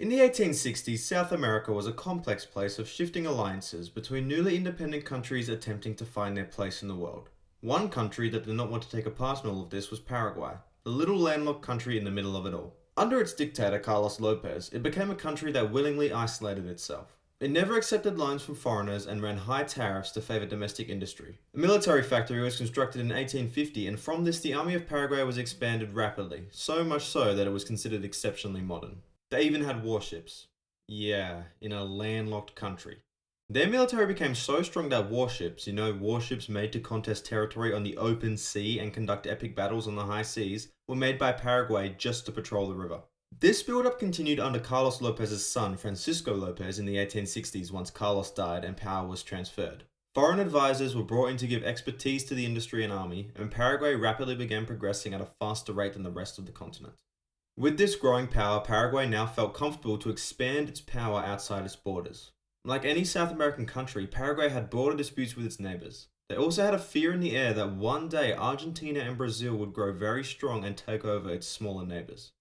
In the 1860s, South America was a complex place of shifting alliances between newly independent countries attempting to find their place in the world. One country that did not want to take a part in all of this was Paraguay, the little landlocked country in the middle of it all. Under its dictator Carlos Lopez, it became a country that willingly isolated itself. It never accepted loans from foreigners and ran high tariffs to favour domestic industry. A military factory was constructed in 1850, and from this the army of Paraguay was expanded rapidly, so much so that it was considered exceptionally modern. They even had warships. Yeah, in a landlocked country. Their military became so strong that warships, warships made to contest territory on the open sea and conduct epic battles on the high seas, were made by Paraguay just to patrol the river. This build-up continued under Carlos Lopez's son, Francisco Lopez, in the 1860s once Carlos died and power was transferred. Foreign advisors were brought in to give expertise to the industry and army, and Paraguay rapidly began progressing at a faster rate than the rest of the continent. With this growing power, Paraguay now felt comfortable to expand its power outside its borders. Like any South American country, Paraguay had border disputes with its neighbors. They also had a fear in the air that one day Argentina and Brazil would grow very strong and take over its smaller neighbors.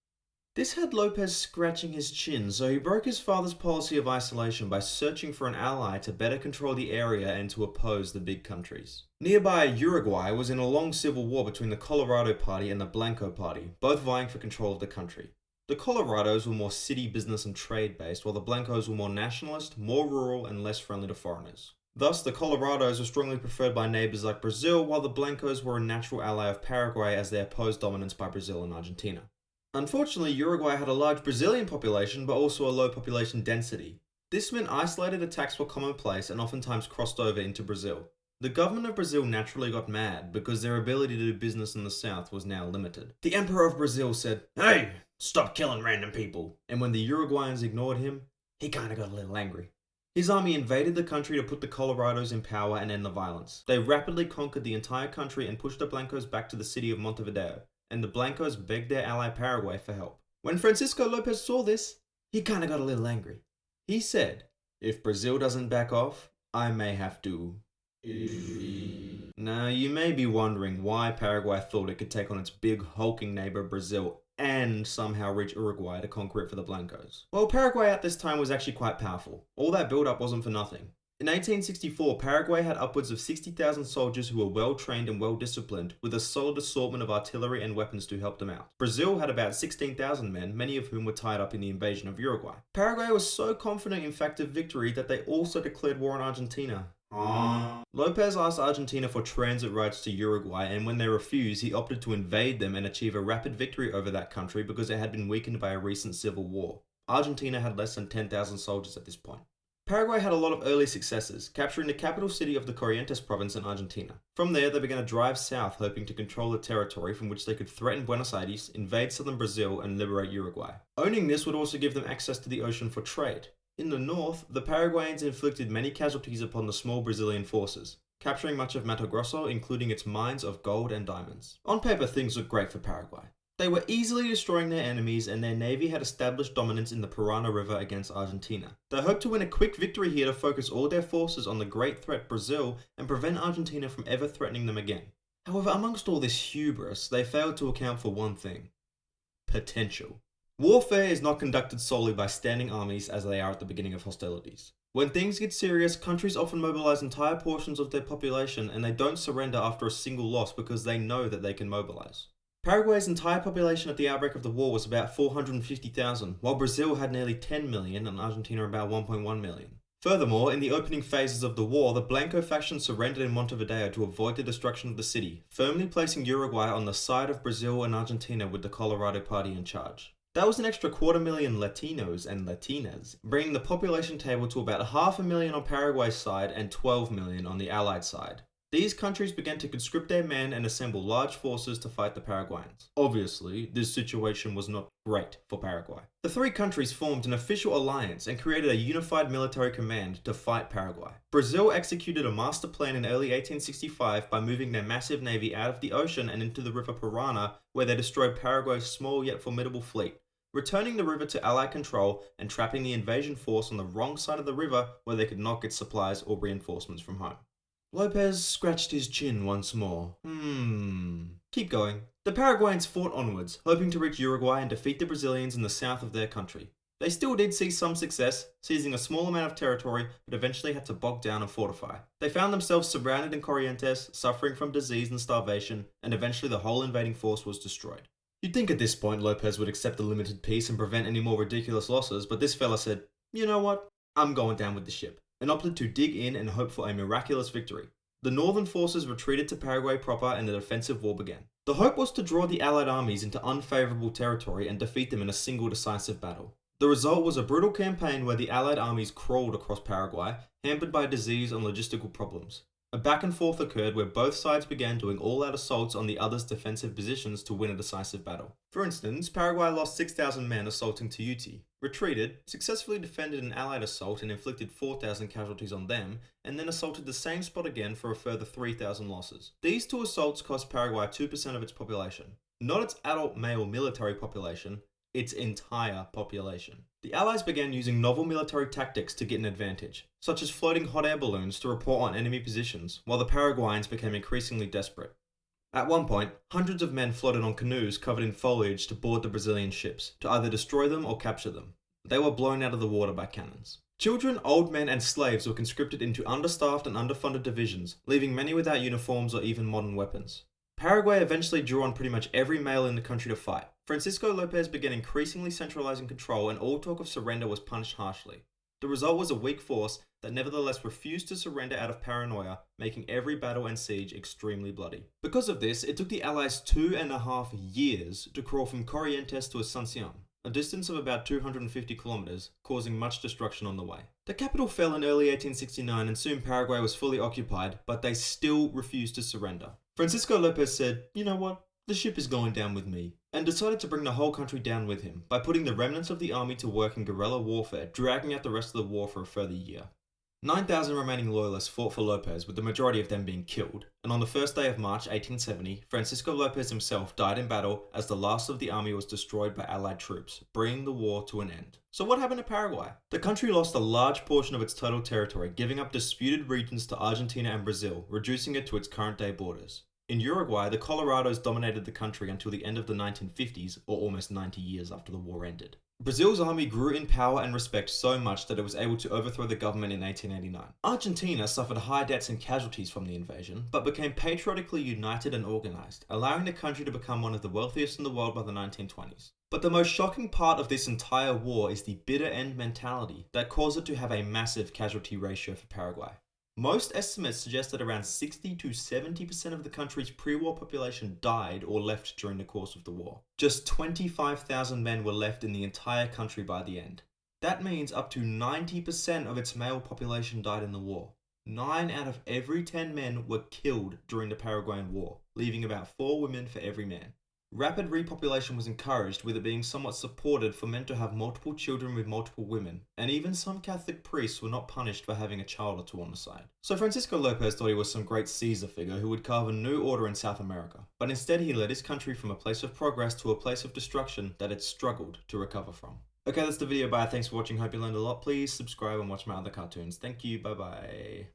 This had Lopez scratching his chin, so he broke his father's policy of isolation by searching for an ally to better control the area and to oppose the big countries. Nearby, Uruguay was in a long civil war between the Colorado Party and the Blanco Party, both vying for control of the country. The Colorados were more city, business and trade based, while the Blancos were more nationalist, more rural and less friendly to foreigners. Thus, the Colorados were strongly preferred by neighbors like Brazil, while the Blancos were a natural ally of Paraguay as they opposed dominance by Brazil and Argentina. Unfortunately, Uruguay had a large Brazilian population but also a low population density. This meant isolated attacks were commonplace and oftentimes crossed over into Brazil. The government of Brazil naturally got mad because their ability to do business in the south was now limited. The Emperor of Brazil said, "Hey, stop killing random people," and when the Uruguayans ignored him, he kinda got a little angry. His army invaded the country to put the Colorados in power and end the violence. They rapidly conquered the entire country and pushed the Blancos back to the city of Montevideo, and the Blancos begged their ally Paraguay for help. When Francisco Lopez saw this, he kinda got a little angry. He said, "If Brazil doesn't back off, I may have to intervene." Now, you may be wondering why Paraguay thought it could take on its big hulking neighbor Brazil and somehow reach Uruguay to conquer it for the Blancos. Well, Paraguay at this time was actually quite powerful. All that build-up wasn't for nothing. In 1864, Paraguay had upwards of 60,000 soldiers who were well trained and well disciplined, with a solid assortment of artillery and weapons to help them out. Brazil had about 16,000 men, many of whom were tied up in the invasion of Uruguay. Paraguay was so confident in fact of victory that they also declared war on Argentina. Lopez asked Argentina for transit rights to Uruguay, and when they refused, he opted to invade them and achieve a rapid victory over that country because it had been weakened by a recent civil war. Argentina had less than 10,000 soldiers at this point. Paraguay had a lot of early successes, capturing the capital city of the Corrientes province in Argentina. From there, they began to drive south, hoping to control the territory from which they could threaten Buenos Aires, invade southern Brazil, and liberate Uruguay. Owning this would also give them access to the ocean for trade. In the north, the Paraguayans inflicted many casualties upon the small Brazilian forces, capturing much of Mato Grosso, including its mines of gold and diamonds. On paper, things looked great for Paraguay. They were easily destroying their enemies, and their navy had established dominance in the Parana River against Argentina. They hoped to win a quick victory here to focus all their forces on the great threat Brazil and prevent Argentina from ever threatening them again. However, amongst all this hubris, they failed to account for one thing: potential. Warfare is not conducted solely by standing armies as they are at the beginning of hostilities. When things get serious, countries often mobilize entire portions of their population, and they don't surrender after a single loss because they know that they can mobilize. Paraguay's entire population at the outbreak of the war was about 450,000, while Brazil had nearly 10 million and Argentina about 1.1 million. Furthermore, in the opening phases of the war, the Blanco faction surrendered in Montevideo to avoid the destruction of the city, firmly placing Uruguay on the side of Brazil and Argentina with the Colorado Party in charge. That was an extra 250,000 Latinos and Latinas, bringing the population table to about 500,000 on Paraguay's side and 12 million on the Allied side. These countries began to conscript their men and assemble large forces to fight the Paraguayans. Obviously, this situation was not great for Paraguay. The three countries formed an official alliance and created a unified military command to fight Paraguay. Brazil executed a master plan in early 1865 by moving their massive navy out of the ocean and into the river Parana, where they destroyed Paraguay's small yet formidable fleet, returning the river to Allied control and trapping the invasion force on the wrong side of the river where they could not get supplies or reinforcements from home. Lopez scratched his chin once more. Keep going. The Paraguayans fought onwards, hoping to reach Uruguay and defeat the Brazilians in the south of their country. They still did see some success, seizing a small amount of territory, but eventually had to bog down and fortify. They found themselves surrounded in Corrientes, suffering from disease and starvation, and eventually the whole invading force was destroyed. You'd think at this point Lopez would accept the limited peace and prevent any more ridiculous losses, but this fella said, "You know what? I'm going down with the ship," and opted to dig in and hope for a miraculous victory. The northern forces retreated to Paraguay proper and the defensive war began. The hope was to draw the Allied armies into unfavourable territory and defeat them in a single decisive battle. The result was a brutal campaign where the Allied armies crawled across Paraguay, hampered by disease and logistical problems. A back and forth occurred where both sides began doing all-out assaults on the other's defensive positions to win a decisive battle. For instance, Paraguay lost 6,000 men assaulting Tuyuti, retreated, successfully defended an Allied assault and inflicted 4,000 casualties on them, and then assaulted the same spot again for a further 3,000 losses. These two assaults cost Paraguay 2% of its population. Not its adult male military population, its entire population. The Allies began using novel military tactics to get an advantage, such as floating hot air balloons to report on enemy positions, while the Paraguayans became increasingly desperate. At one point, hundreds of men floated on canoes covered in foliage to board the Brazilian ships, to either destroy them or capture them. They were blown out of the water by cannons. Children, old men, and slaves were conscripted into understaffed and underfunded divisions, leaving many without uniforms or even modern weapons. Paraguay eventually drew on pretty much every male in the country to fight. Francisco Lopez began increasingly centralizing control, and all talk of surrender was punished harshly. The result was a weak force that nevertheless refused to surrender out of paranoia, making every battle and siege extremely bloody. Because of this, it took the Allies 2.5 years to crawl from Corrientes to Asuncion, a distance of about 250 kilometers, causing much destruction on the way. The capital fell in early 1869 and soon Paraguay was fully occupied, but they still refused to surrender. Francisco Lopez said, "You know what? The ship is going down with me," and decided to bring the whole country down with him by putting the remnants of the army to work in guerrilla warfare, dragging out the rest of the war for a further year. 9,000 remaining loyalists fought for Lopez, with the majority of them being killed, and on the first day of March 1870, Francisco Lopez himself died in battle as the last of the army was destroyed by Allied troops, bringing the war to an end. So what happened to Paraguay? The country lost a large portion of its total territory, giving up disputed regions to Argentina and Brazil, reducing it to its current-day borders. In Uruguay, the Colorados dominated the country until the end of the 1950s, or almost 90 years after the war ended. Brazil's army grew in power and respect so much that it was able to overthrow the government in 1889. Argentina suffered high debts and casualties from the invasion, but became patriotically united and organized, allowing the country to become one of the wealthiest in the world by the 1920s. But the most shocking part of this entire war is the bitter end mentality that caused it to have a massive casualty ratio for Paraguay. Most estimates suggest that around 60 to 70% of the country's pre-war population died or left during the course of the war. Just 25,000 men were left in the entire country by the end. That means up to 90% of its male population died in the war. 9 out of every 10 men were killed during the Paraguayan War, leaving about 4 women for every man. Rapid repopulation was encouraged, with it being somewhat supported for men to have multiple children with multiple women, and even some Catholic priests were not punished for having a child or two on the side. So Francisco Lopez thought he was some great Caesar figure who would carve a new order in South America, but instead he led his country from a place of progress to a place of destruction that it struggled to recover from. Okay, that's the video. Bye. Thanks for watching. Hope you learned a lot. Please subscribe and watch my other cartoons. Thank you. Bye bye.